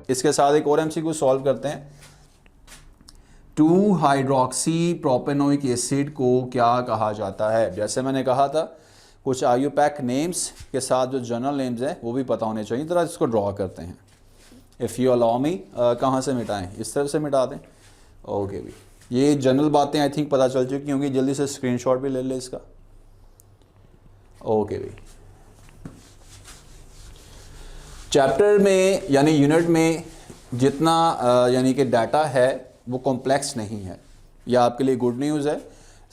इसके साथ एक और एमसीक्यू सॉल्व करते हैं। 2 हाइड्रोक्सी प्रोपेनोइक एसिड को क्या कहा जाता है? जैसे मैंने कहा था कुछ आईयूपैक नेम्स के साथ जो जनरल नेम्स हैं वो भी पता होने चाहिए। तरह इसको ड्रॉ करते हैं। इफ़ यू अलाउ मी, कहाँ से मिटाएं? इस तरफ से मिटा दें। ओके भी, ये जनरल बातें आई थिंक पता चल चुकी होंगी। जल्दी से स्क्रीनशॉट भी ले ले इसका। ओके भी, चैप्टर में यानी यूनिट में जितना यानी कि डाटा है वो कॉम्प्लेक्स नहीं है। यह आपके लिए गुड न्यूज़ है।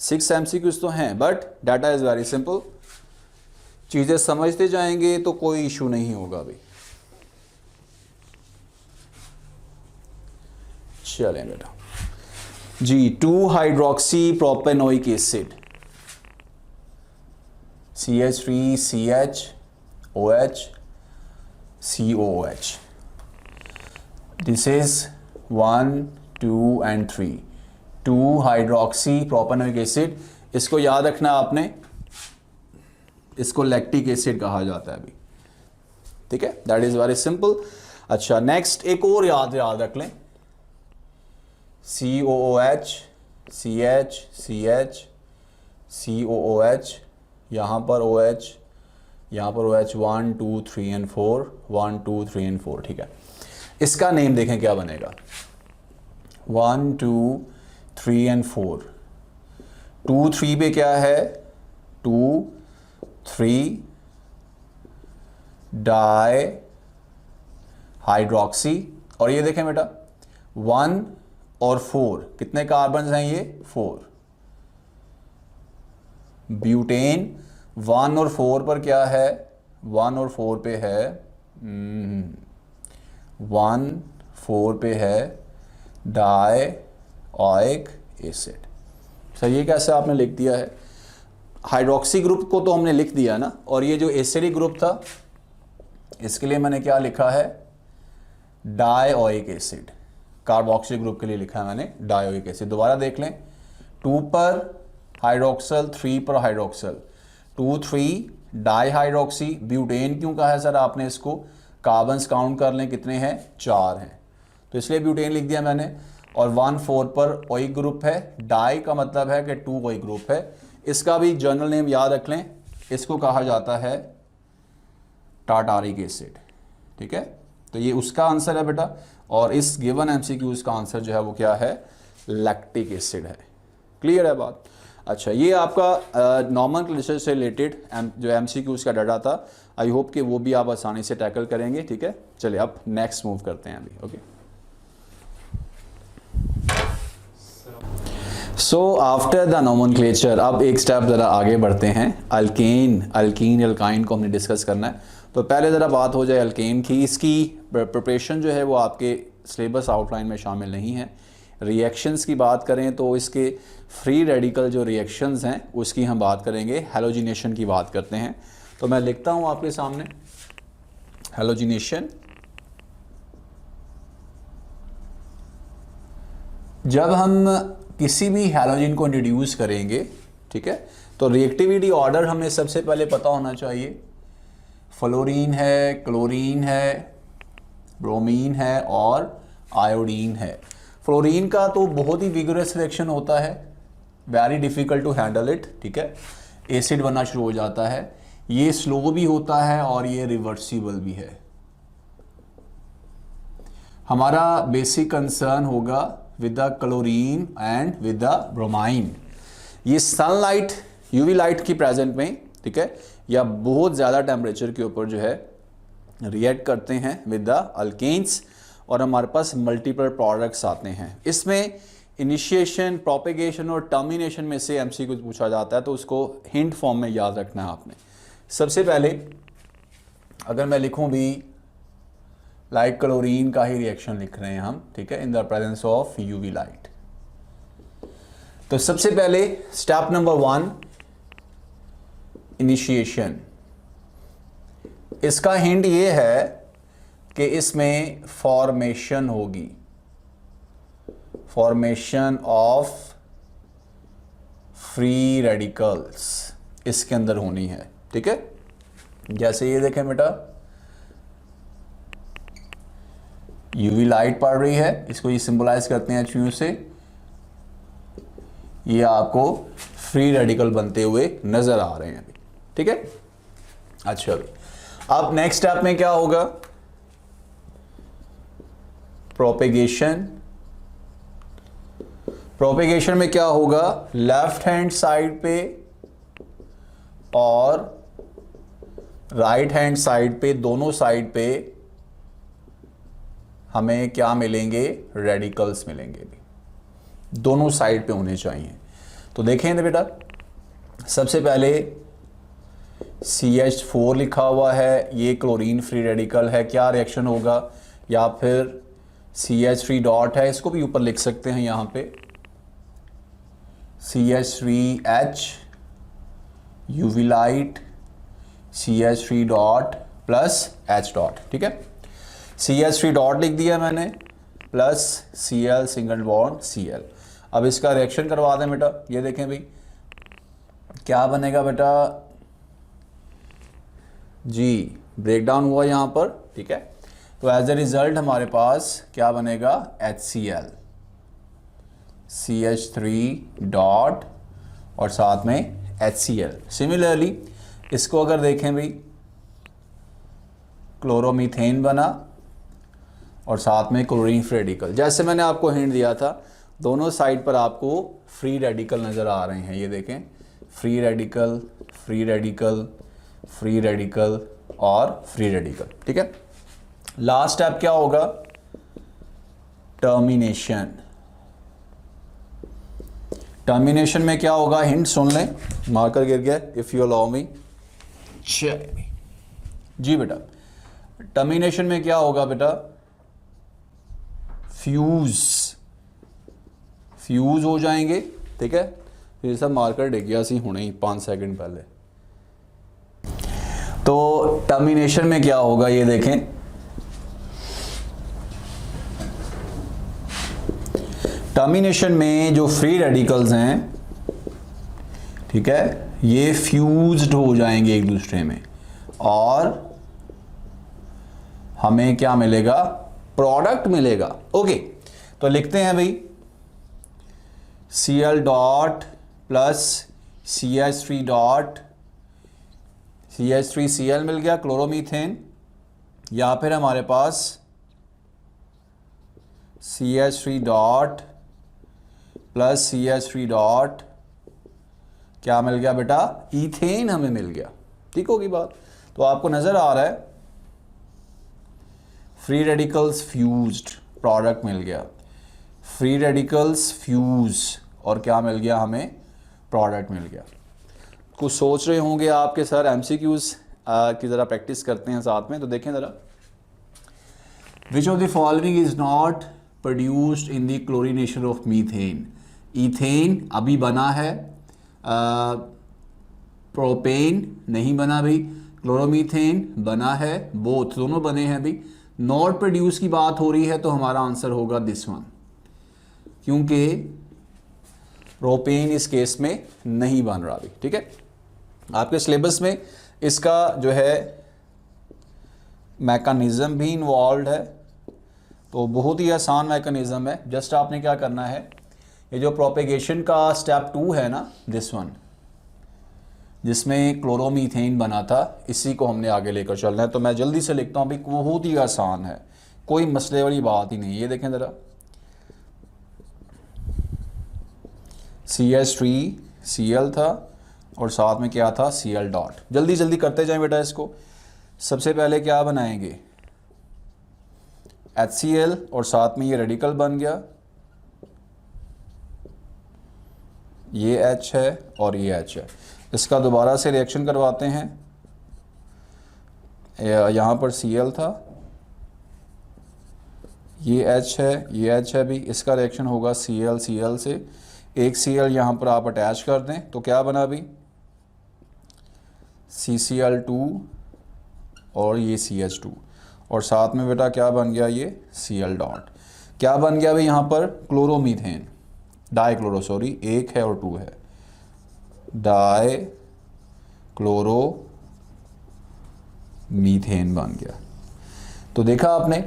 6 एमसीक्यूज तो हैं but data is very simple. चीज़ें समझते जाएंगे तो कोई इशू नहीं होगा अभी। चलें बेटा जी, 2 hydroxy propanoic acid CH3CH OH COOH। This is 1 2 and 3 2 hydroxy propanoic acid. इसको याद रखना आपने, इसको लैक्टिक एसिड कहा जाता है अभी, ठीक है। That is very simple. अच्छा, नेक्स्ट एक और याद रख लें, COOH CH CH COOH, यहाँ पर OH, यहाँ पर OH 1 2 3 and 4 1 2 3 and 4, ठीक है। इसका नेम देखें क्या बनेगा। 1 2 3 and 4, 2 3 पे क्या है? 2 3 डाई हाइड्रोक्सी। और ये देखें बेटा 1 और 4 कितने कार्बन हैं? ये 4। ब्यूटेन 1 और 4 पर क्या है? 1 और 4 पे है 1 4 पे है डाइओइक एसिड। सर ये कैसे आपने लिख दिया है? हाइड्रोक्सी ग्रुप को तो हमने लिख दिया ना, और ये जो एसिडिक ग्रुप था इसके लिए मैंने क्या लिखा है? Dioic acid. कार्बोक्सिल ग्रुप के लिए लिखा है मैंने डाइओइक एसिड। दोबारा देख लें, 2 पर हाइड्रोक्सल, 3 पर हाइड्रोक्सल, 2 3 डाई हाइड्रोक्सी। ब्यूटेन क्यों कहा है सर आपने इसको? कार्बन्स काउंट कर लें कितने हैं? 4 हैं, तो इसलिए ब्यूटेन लिख दिया मैंने। और 1 4 पर ओइक ग्रुप है। डाई का मतलब है कि 2 ओइक ग्रुप है। इसका भी जनरल नेम याद रख लें, इसको कहा जाता है टार्टारिक एसिड, ठीक है। तो ये उसका आंसर है बेटा, और इस गिवन एमसीक्यूज का आंसर जो है वो क्या है? लैक्टिक एसिड है। क्लियर है बात? अच्छा, ये आपका नॉमेनक्लेचर से रिलेटेड जो एमसीक्यूज का डाटा था। आई होप कि वो भी आप आसानी से टैकल करेंगे, ठीक है। चलिए अब नेक्स्ट मूव करते हैं अभी। Okay, so after the nomenclature अब एक स्टेप ज़रा आगे बढ़ते हैं। अल्कीन एल्काइन को हमने डिस्कस करना है। तो पहले ज़रा बात हो जाए अल्केन की। इसकी प्रिपरेशन जो है वो आपके सिलेबस आउटलाइन में शामिल नहीं है। रिएक्शंस की बात करें तो इसके फ्री रेडिकल जो रिएक्शंस हैं उसकी हम बात करेंगे। हैलोजिनेशन की बात करते हैं। तो मैं लिखता हूँ आपके सामने हैलोजिनेशन। जब हम किसी भी हैलोजन को इंट्रोड्यूस करेंगे, ठीक है, तो रिएक्टिविटी ऑर्डर हमें सबसे पहले पता होना चाहिए। फ्लोरीन है, क्लोरीन है, ब्रोमीन है और आयोडीन है। फ्लोरीन का तो बहुत ही विगरस रिएक्शन होता है, very difficult to handle it, ठीक है। एसिड बनना शुरू हो जाता है। ये स्लो भी होता है और ये रिवर्सिबल भी है। हमारा बेसिक कंसर्न होगा with the chlorine and with the bromine. ये सनलाइट, यूवी लाइट की प्रेजेंट में, ठीक है, या बहुत ज़्यादा टेम्परेचर के ऊपर जो है रिएक्ट करते हैं विद द अल्केन्स, और हमारे पास मल्टीपल प्रोडक्ट्स आते हैं। इसमें इनिशिएशन, प्रोपेगेशन और टर्मिनेशन में से एमसीक्यू पूछा जाता है, तो उसको हिंट फॉर्म में याद रखना है आपने। सबसे पहले अगर मैं लिखूं भी लाइक क्लोरीन का ही रिएक्शन लिख रहे हैं हम, ठीक है, in the presence of UV light. तो सबसे पहले स्टेप नंबर 1 इनिशिएशन। इसका हिंट ये है कि इसमें फॉर्मेशन होगी, फॉर्मेशन ऑफ फ्री रेडिकल्स इसके अंदर होनी है, ठीक है। जैसे ये देखें बेटा, यूवी लाइट पड़ रही है, इसको ये सिंबलाइज करते हैं HU से, ये आपको फ्री रेडिकल बनते हुए नजर आ रहे हैं अभी, ठीक है। अच्छा अभी अब नेक्स्ट स्टेप में क्या होगा, प्रोपेगेशन। प्रोपेगेशन में क्या होगा, लेफ्ट हैंड साइड पे और राइट हैंड साइड पे, दोनों साइड पे हमें क्या मिलेंगे, रेडिकल्स मिलेंगे भी, दोनों साइड पे होने चाहिए। तो देखें बेटा, सबसे पहले CH4 लिखा हुआ है, ये क्लोरीन फ्री रेडिकल है, क्या रिएक्शन होगा, या फिर CH3 डॉट है, इसको भी ऊपर लिख सकते हैं यहाँ पे, CH3H UV light CH3 dot plus H dot, ठीक है। CH3 डॉट लिख दिया मैंने plus Cl single bond Cl। अब इसका रिएक्शन करवा दें बेटा, ये देखें भाई क्या बनेगा बेटा जी, ब्रेकडाउन हुआ यहाँ पर, ठीक है। तो एज ए रिजल्ट हमारे पास क्या बनेगा, HCl CH3 डॉट और साथ में HCl। सिमिलरली इसको अगर देखें भाई, क्लोरोमीथेन बना और साथ में क्लोरीन फ्री रेडिकल, जैसे मैंने आपको हिंट दिया था, दोनों साइड पर आपको फ्री रेडिकल नज़र आ रहे हैं, ये देखें, free radical free radical free radical और फ्री रेडिकल, ठीक है। लास्ट स्टेप क्या होगा, टर्मिनेशन। टर्मिनेशन में क्या होगा, हिंट सुन लें, मार्कर गिर गया, इफ यू अलाउ मी। जी बेटा, टर्मिनेशन में क्या होगा बेटा, फ्यूज हो जाएंगे, ठीक है। फिर सब मार्कर डिग गया सी होने ही 5 सेकंड पहले। तो टर्मिनेशन में क्या होगा, ये देखें, टर्मिनेशन में जो फ्री रेडिकल्स हैं, ठीक है, ये फ्यूज्ड हो जाएंगे एक दूसरे में और हमें क्या मिलेगा, प्रोडक्ट मिलेगा। ओके, तो लिखते हैं भाई Cl dot plus CH3 dot, CH3Cl मिल गया क्लोरोमीथेन, या फिर हमारे पास CH3 dot plus CH3 dot क्या मिल गया बेटा, इथेन हमें मिल गया, ठीक होगी बात। तो आपको नजर आ रहा है फ्री रेडिकल्स फ्यूज्ड, प्रोडक्ट मिल गया, फ्री रेडिकल्स फ्यूज और क्या मिल गया हमें, प्रोडक्ट मिल गया। कुछ सोच रहे होंगे आपके सर MCQs की ज़रा प्रैक्टिस करते हैं साथ में, तो देखें ज़रा, which of the following is not produced in the chlorination of methane. Ethane अभी बना है, प्रोपेन नहीं बना भाई, क्लोरोमीथेन बना है, बोथ दोनों बने हैं भाई। नॉट प्रोड्यूस की बात हो रही है तो हमारा आंसर होगा दिस वन, क्योंकि प्रोपेन इस केस में नहीं बन रहा भी, ठीक है। आपके सिलेबस में इसका जो है मैकेनिज्म भी इन्वॉल्व है, तो बहुत ही आसान मैकेनिज्म है। जस्ट आपने क्या करना है, ये जो प्रोपेगेशन का स्टेप 2 है ना, दिस वन, जिसमें क्लोरोमीथेन बना था, इसी को हमने आगे लेकर चलना है। तो मैं जल्दी से लिखता हूँ भाई, बहुत ही आसान है, कोई मसले वाली बात ही नहीं। ये देखें ज़रा, CH3Cl था और साथ में क्या था, Cl डॉट। जल्दी जल्दी करते जाएं बेटा इसको। सबसे पहले क्या बनाएंगे, HCl और साथ में ये रेडिकल बन गया, ये H है और ये H है। इसका दोबारा से रिएक्शन करवाते हैं, यहाँ पर Cl था, ये H है, ये H है भी, इसका रिएक्शन होगा Cl से, एक Cl यहाँ पर आप अटैच कर दें तो क्या बना भी, CCl2 और ये CH2 और साथ में बेटा क्या बन गया, ये Cl डॉट। क्या बन गया भाई यहाँ पर, क्लोरोमीथेन, डाईक्लोरो, सॉरी, एक है और 2 है, डाई क्लोरो मीथेन बन गया। तो देखा आपने,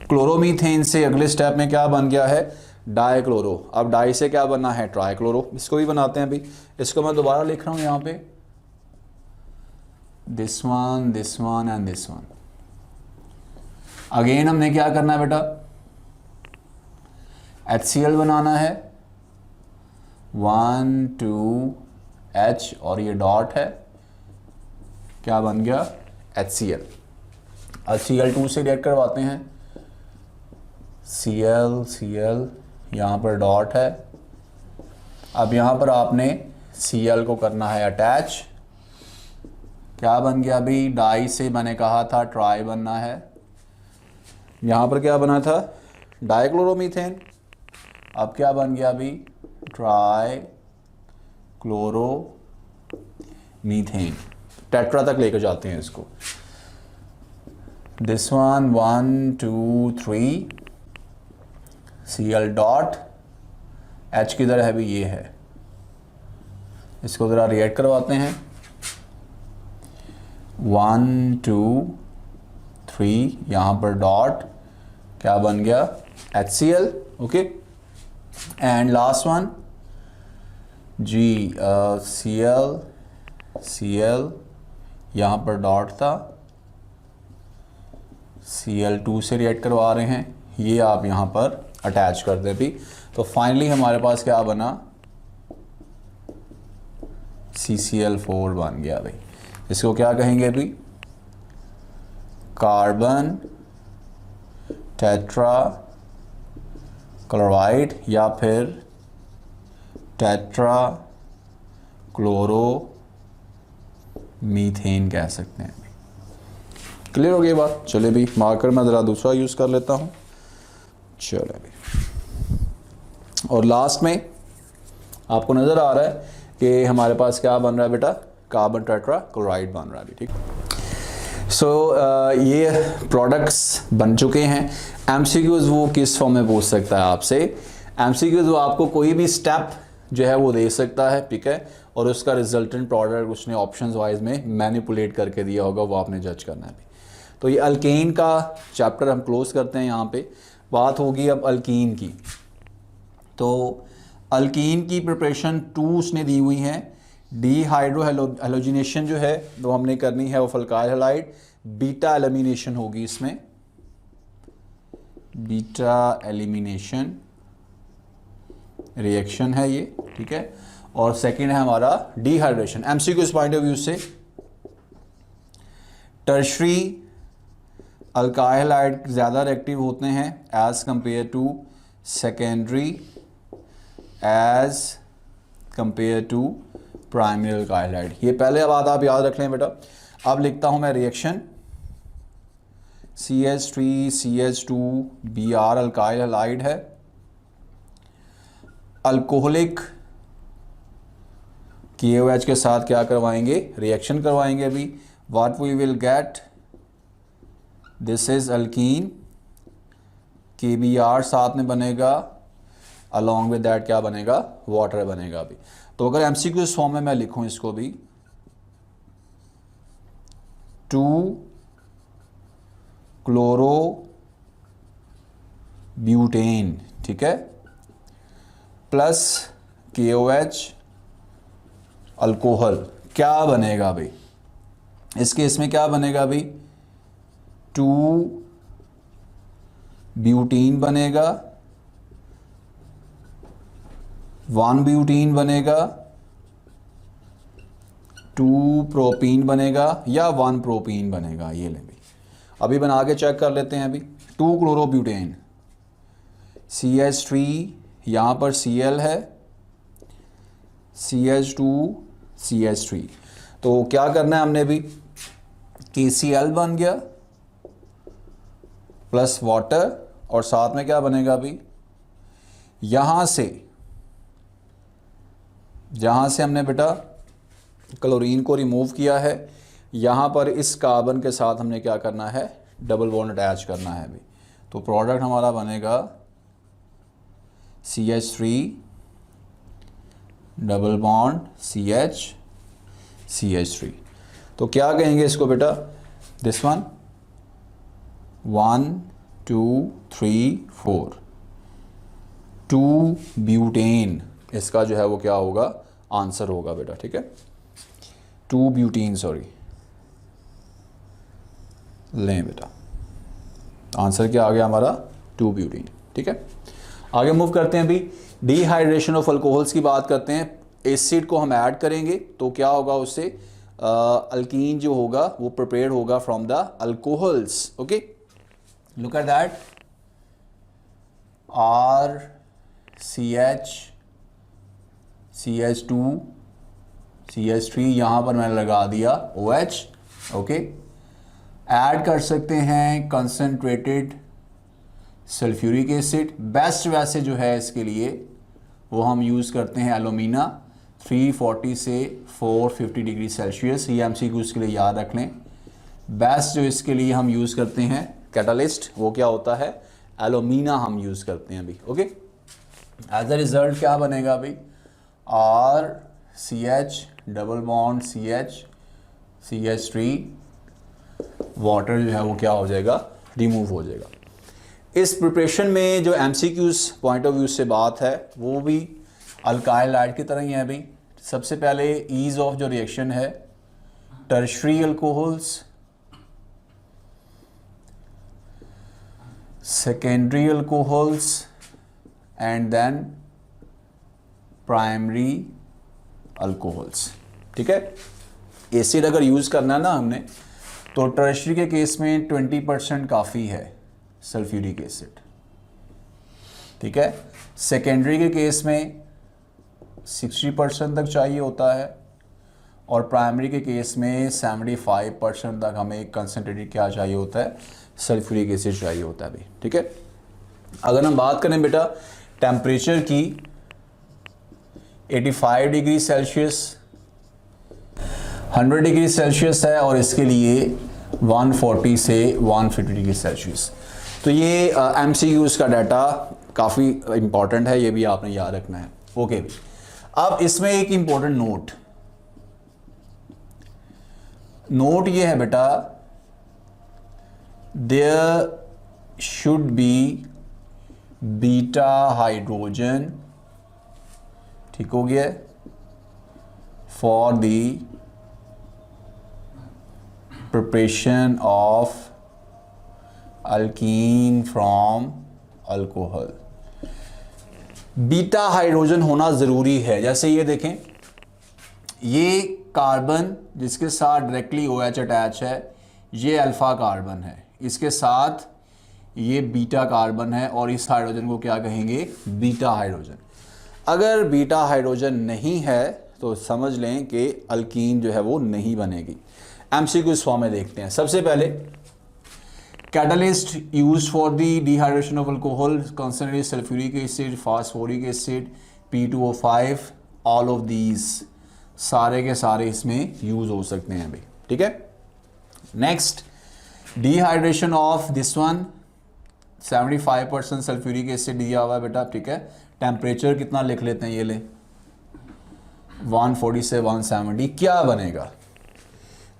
क्लोरोमीथेन से अगले स्टेप में क्या बन गया है, डाइक्लोरो। अब डाई से क्या बना है, ट्राइक्लोरो। इसको भी बनाते हैं अभी। इसको मैं दोबारा लिख रहा हूं यहां पे, this one and this one. Again हमने क्या करना है बेटा, HCl बनाना है, 1 2 H और ये डॉट है, क्या बन गया, HCl। HCl2 से रिएक्ट करवाते हैं, Cl यहाँ पर डॉट है। अब यहाँ पर आपने Cl को करना है अटैच, क्या बन गया अभी, डाई से मैंने कहा था ट्राई बनना है। यहाँ पर क्या बना था, डाइक्लोरोमीथेन, अब क्या बन गया अभी, ट्राई क्लोरोमीथेन। टेट्रा तक लेकर जाते हैं इसको, this one 1 2 3 Cl dot, H किधर है भी, ये है। इसको ज़रा रिएक्ट करवाते हैं, 1 2 3 यहाँ पर डॉट, क्या बन गया, HCl। Okay, and last one जी, Cl यहाँ पर डॉट था, Cl2 से रिएक्ट करवा रहे हैं, ये आप यहाँ पर अटैच कर दे भी। तो फाइनली हमारे पास क्या बना, CCl4 बन गया भाई। इसको क्या कहेंगे अभी, कार्बन टेट्रा क्लोराइड या फिर टेट्रा क्लोरो मीथेन कह सकते हैं। क्लियर हो गई बात। चले भी, मार्कर मैं ज़रा दूसरा यूज़ कर लेता हूँ। चले भी, और लास्ट में आपको नज़र आ रहा है कि हमारे पास क्या बन रहा है बेटा, कार्बन टेट्रा क्लोराइड बन रहा है। ठीक, सो ये प्रोडक्ट्स बन चुके हैं। MCQs वो किस फॉर्म में पूछ सकता है आपसे, MCQs वो आपको कोई भी स्टेप जो है वो दे सकता है, ठीक है, और उसका रिजल्टेंट प्रोडक्ट उसने ऑप्शंस वाइज में मैनिपुलेट करके दिया होगा, वो आपने जज करना है। तो ये अल्केन का चैप्टर हम क्लोज करते हैं। यहाँ पे बात होगी अब अल्कीन की। तो अल्कीन की प्रिपरेशन 2 उसने दी हुई हैं। डीहाइड्रो हेलोजिनेशन जो है वो हमने करनी है, वो अल्काइल हैलाइड, बीटा एलिमिनेशन होगी इसमें, बीटा एलिमिनेशन रिएक्शन है ये, ठीक है। और सेकंड है हमारा डिहाइड्रेशन। एमसीक्यू इस पॉइंट ऑफ व्यू से, टर्शरी अल्काइल हैलाइड ज़्यादा रिएक्टिव होते हैं as compare to secondary, as compare to primary alkyl halide. ये पहले बात आप याद रख लें बेटा। अब लिखता हूं मैं reaction, CH3CH2 Br alkyl halide है, अल्कोहलिक KOH के साथ क्या करवाएंगे, रिएक्शन करवाएंगे। अभी what we will get, this is alkene, KBr साथ में बनेगा, अलॉन्ग विद दैट क्या बनेगा, वाटर बनेगा। अभी तो अगर MCQ इस फॉर्म में मैं लिखूं इसको भी, 2 क्लोरो ब्यूटेन, ठीक है, प्लस KOH अल्कोहल, क्या बनेगा भाई इस केस में, क्या बनेगा भाई, 2 ब्यूटीन बनेगा, 1 ब्यूटीन बनेगा, 2 प्रोपीन बनेगा या 1 प्रोपीन बनेगा। ये ले भाई, अभी बना के चेक कर लेते हैं। अभी 2 क्लोरोब्यूटेन, CH3 यहाँ पर Cl है, CH2 CH3, तो क्या करना है हमने भी, KCl बन गया प्लस वाटर, और साथ में क्या बनेगा अभी, यहां से जहां से हमने बेटा क्लोरीन को रिमूव किया है, यहां पर इस कार्बन के साथ हमने क्या करना है, डबल बॉन्ड अटैच करना है अभी। तो प्रोडक्ट हमारा बनेगा CH3 डबल बॉन्ड CH3। तो क्या कहेंगे इसको बेटा, दिस वन 1 2 3 4 2 ब्यूटेन इसका जो है वो क्या होगा, आंसर होगा बेटा, ठीक है। 2 ब्यूटीन, सॉरी, लें बेटा, आंसर क्या आ गया हमारा, 2 ब्यूटीन, ठीक है। आगे मूव करते हैं अभी, डिहाइड्रेशन ऑफ अल्कोहल्स की बात करते हैं। एसिड को हम ऐड करेंगे तो क्या होगा, उससे अल्कीन जो होगा वो प्रिपेयर होगा from the alcohols, okay. Look at that, RCH CH2 CH3, यहाँ पर मैंने लगा दिया OH, ओके। ऐड कर सकते हैं कंसनट्रेटेड सल्फ्यूरिक एसिड। बेस्ट वैसे जो है इसके लिए वो हम यूज़ करते हैं एलुमिना, 340 से 450 डिग्री सेल्सियस। ये MCQs के लिए याद रख लें। बेस्ट जो इसके लिए हम यूज़ करते हैं कैटलिस्ट, वो क्या होता है, एलुमिना हम यूज़ करते हैं अभी, ओके। एज अ रिजल्ट क्या बनेगा अभी, RCH double bond CH CH3, water जो है वो क्या हो जाएगा, रिमूव हो जाएगा। इस प्रिपरेशन में जो MCQs पॉइंट ऑफ व्यू से बात है वो भी अल्काइल हाइड की तरह ही है अभी। सबसे पहले ईज ऑफ जो रिएक्शन है, tertiary alcohols, secondary alcohols and then primary alcohols, ठीक है। एसिड अगर यूज़ करना है ना हमने, तो टर्शरी के केस में 20% काफ़ी है सल्फ्यूरिक एसिड, ठीक है। सेकेंडरी के केस में 60% तक चाहिए होता है, और प्राइमरी के केस में 75% तक हमें कंसनट्रेटेड क्या चाहिए होता है, सल्फ्यूरिक एसिड चाहिए होता है अभी, ठीक है। अगर हम बात करें बेटा टेम्परेचर की, 85 डिग्री सेल्सियस 100 डिग्री सेल्सियस है, और इसके लिए 140 से 150 डिग्री सेल्सियस। तो ये MCQs का डाटा काफ़ी इम्पॉर्टेंट है, ये भी आपने याद रखना है, ओके। अब इसमें एक इम्पॉर्टेंट नोट ये है बेटा, there should be beta hydrogen, ठीक हो गया, for the preparation of alkene from alcohol. Beta hydrogen होना ज़रूरी है। जैसे ये देखें, ये कार्बन जिसके साथ डायरेक्टली OH अटैच है, ये अल्फ़ा कार्बन है, इसके साथ ये बीटा कार्बन है, और इस हाइड्रोजन को क्या कहेंगे, बीटा हाइड्रोजन। अगर बीटा हाइड्रोजन नहीं है तो समझ लें कि अल्कीन जो है वो नहीं बनेगी। MCQs फॉर्म में देखते हैं। सबसे पहले catalyst use for the dehydration of alcohol, concentrated sulphuric acid, phosphoric acid, P2O5, all of these सारे के सारे इसमें यूज हो सकते हैं अभी, ठीक है। Next, dehydration of this one, 75% sulphuric acid दिया हुआ है बेटा, ठीक है। टेम्परेचर कितना लिख लेते हैं, ये ले 140 से 170। क्या बनेगा,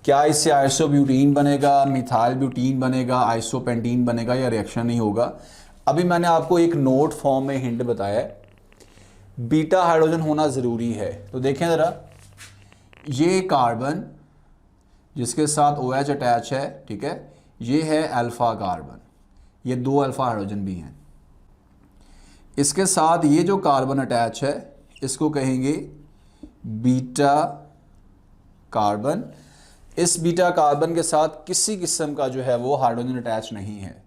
क्या इससे आइसोब्यूटीन बनेगा, मिथाइल ब्यूटीन बनेगा, आइसोपेंटीन बनेगा, या रिएक्शन नहीं होगा। अभी मैंने आपको एक नोट फॉर्म में हिंट बताया है, बीटा हाइड्रोजन होना ज़रूरी है। तो देखें ज़रा, ये कार्बन जिसके साथ OH अटैच है, ठीक है, ये है अल्फ़ा कार्बन, ये 2 अल्फ़ा हाइड्रोजन भी हैं। इसके साथ ये जो कार्बन अटैच है इसको कहेंगे बीटा कार्बन। इस बीटा कार्बन के साथ किसी किस्म का जो है वो हाइड्रोजन अटैच नहीं है,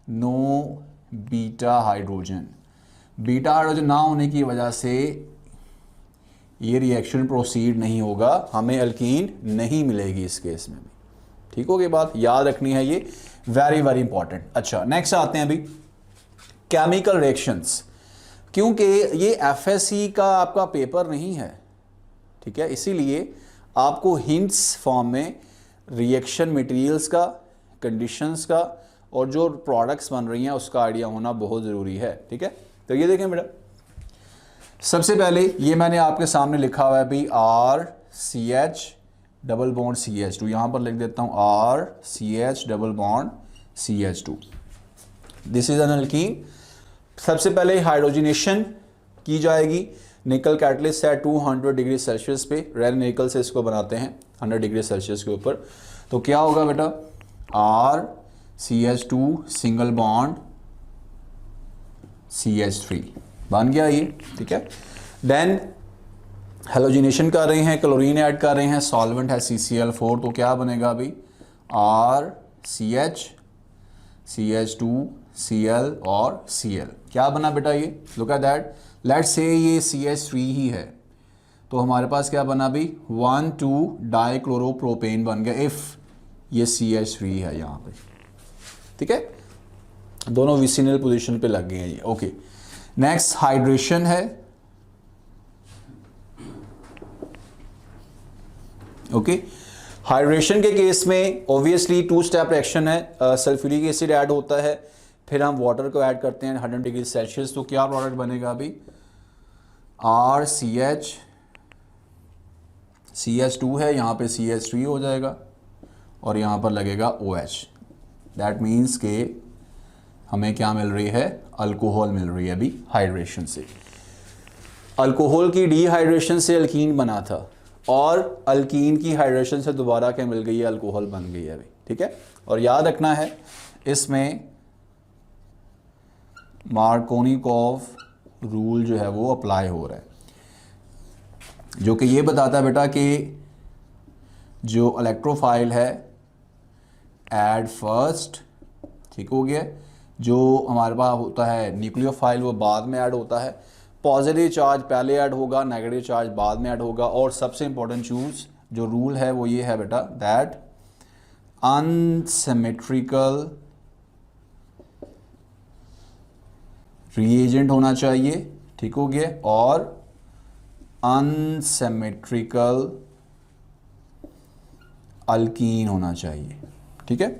no beta hydrogen. Beta hydrogen ना होने की वजह से ये रिएक्शन प्रोसीड नहीं होगा, हमें अल्कीन नहीं मिलेगी इस केस में भी, ठीक हो गई बात, याद रखनी है ये, वेरी वेरी इंपॉर्टेंट। अच्छा, नेक्स्ट आते हैं अभी केमिकल रिएक्शंस। क्योंकि ये FSC का आपका पेपर नहीं है, ठीक है, इसीलिए आपको हिंट्स फॉर्म में रिएक्शन मटेरियल्स का, कंडीशंस का, और जो प्रोडक्ट्स बन रही हैं उसका आइडिया होना बहुत ज़रूरी है, ठीक है। तो ये देखें बेटा, सबसे पहले ये मैंने आपके सामने लिखा हुआ है अभी RCH डबल बॉन्ड CH2, यहाँ पर लिख देता हूँ RCH double bond CH2। This is an alkyne. सबसे पहले हाइड्रोजनेशन की जाएगी। निकल कैटलिस्ट है 200 डिग्री सेल्सियस पे, रेड निकल से इसको बनाते हैं 100 डिग्री सेल्सियस के ऊपर। तो क्या होगा बेटा, RCH2 सिंगल बॉन्ड CH3 बन गया ये, ठीक है। देन हेलोजिनेशन कर रहे हैं, क्लोरीन ऐड कर रहे हैं, सॉल्वेंट है CCl4, तो क्या बनेगा अभी RCH CH2 Cl और Cl। क्या बना बेटा ये, look at that, let's say ये CH3 ही है, तो हमारे पास क्या बना अभी 1,2 डाइक्लोरोप्रोपेन बन गया, इफ ये CH3 है यहाँ पे, ठीक है। दोनों विसिनल पोजीशन पे लग गए हैं ये, ओके। नेक्स्ट हाइड्रेशन है, ओके। हाइड्रेशन के केस में ऑब्वियसली 2 स्टेप रिएक्शन है, सल्फ्यूरिक एसिड ऐड होता है, फिर हम वाटर को ऐड करते हैं 100 डिग्री सेल्सियस, तो क्या प्रोडक्ट बनेगा अभी RCH CH2 है, यहाँ पे CH3 हो जाएगा और यहाँ पर लगेगा OH। दैट मीन्स के हमें क्या मिल रही है, अल्कोहल मिल रही है अभी हाइड्रेशन से। अल्कोहल की डिहाइड्रेशन से अल्कीन बना था और अल्कीन की हाइड्रेशन से दोबारा क्या मिल गई है, अल्कोहल बन गई है अभी, ठीक है। और याद रखना है इसमें मार्कोनिकॉव रूल जो है वो अप्लाई हो रहा है, जो कि ये बताता है बेटा कि जो इलेक्ट्रोफाइल है ऐड फर्स्ट, ठीक हो गया। जो हमारे पास होता है न्यूक्लियोफाइल वो बाद में ऐड होता है। पॉजिटिव चार्ज पहले ऐड होगा, नेगेटिव चार्ज बाद में ऐड होगा। और सबसे इंपॉर्टेंट चूज जो रूल है वो ये है बेटा, दैट अनसिमेट्रिकल रिएजेंट होना चाहिए, ठीक हो गया, और अनसिमेट्रिकल अल्कीन होना चाहिए, ठीक है।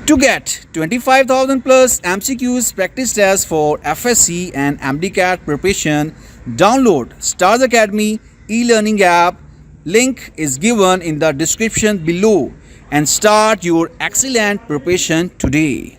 To get 25,000 plus MCQs practice tests for FSC and MDCAT preparation, download Stars Academy e-learning app. Link is given in the description below and start your excellent preparation today.